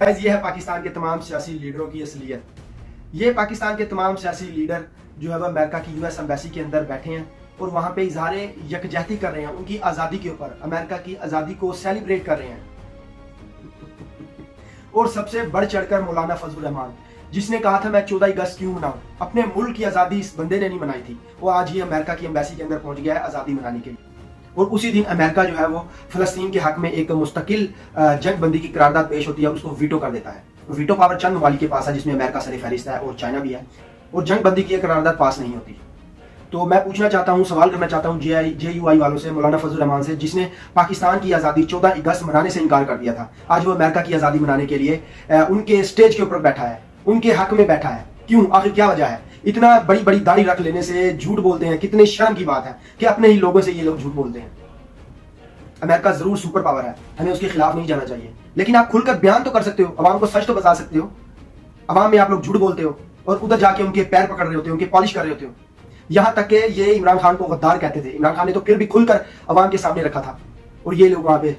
Guys, ये है पाकिस्तान के तमाम सियासी लीडरों की असलियत। ये पाकिस्तान के तमाम सियासी लीडर जो है वह अमेरिका की यूएस एम्बेसी के अंदर बैठे हैं और वहाँ पे इजहार यकजहती कर रहे हैं, उनकी आज़ादी के ऊपर, अमेरिका की आज़ादी को सेलिब्रेट कर रहे हैं। और सबसे बढ़ चढ़कर मौलाना फजल रहमान, जिसने कहा था मैं 14 अगस्त क्यों मनाऊं, अपने मुल्क की आज़ादी इस बंदे ने नहीं मनाई थी, वो आज ये अमेरिका की एम्बेसी के अंदर पहुंच गया है आज़ादी मनाने के लिए। और उसी दिन अमेरिका जो है वो फ़लस्तीन के हक में एक मुस्तकिल जंगबंदी की करारदाद पेश होती है, उसको वीटो कर देता है। वीटो पावर चंद ममालिक के पास है, जिसमें अमेरिका सरफहरिस्त है और चाइना भी है, और जंगबंदी की करारदाद पास नहीं होती। तो मैं पूछना चाहता हूँ, सवाल करना चाहता हूँ JUI वालों से, मौलाना फजल रहमान से, जिसने पाकिस्तान की आज़ादी 14 अगस्त मनाने से इनकार कर दिया था, आज वो अमेरिका की आज़ादी मनाने के लिए उनके स्टेज के ऊपर बैठा है, उनके हक में बैठा है। क्यों? आखिर क्या वजह है? इतना बड़ी बड़ी दाढ़ी रख लेने से झूठ बोलते हैं, कितने शर्म की बात है कि अपने ही लोगों से ये लोग झूठ बोलते हैं। अमेरिका जरूर सुपर पावर है, हमें उसके खिलाफ नहीं जाना चाहिए, लेकिन आप खुलकर बयान तो कर सकते हो, अवाम को सच तो बता सकते हो। अवाम में आप लोग झूठ बोलते हो और उधर जाके उनके पैर पकड़ रहे होते हो, उनके पॉलिश कर रहे होते हो। यहां तक कि ये इमरान खान को गद्दार कहते थे, इमरान खान ने तो फिर भी खुलकर अवाम के सामने रखा था, और ये लोग वहां पे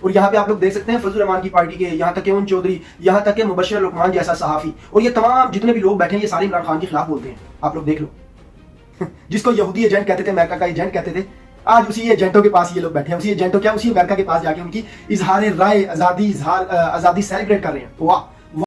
और यहाँ पे आप लोग देख सकते हैं फजल रहमान की पार्टी के, यहाँ तक कि उन चौधरी, यहाँ तक कि मुबशर लुकमान जैसा सहाफी, और ये तमाम जितने भी लोग बैठे हैं, ये सारे इमरान खान के खिलाफ बोलते हैं। आप लोग देख लो जिसको यहूदी एजेंट कहते थे, अमेरिका का एजेंट कहते थे, आज उसी एजेंटों के पास ये लोग बैठे हैं, उसी एजेंटों क्या, उसी अमेरिका के पास जाके उनकी इजहार राय, आज़ादी सेलिब्रेट कर रहे हैं। वाह!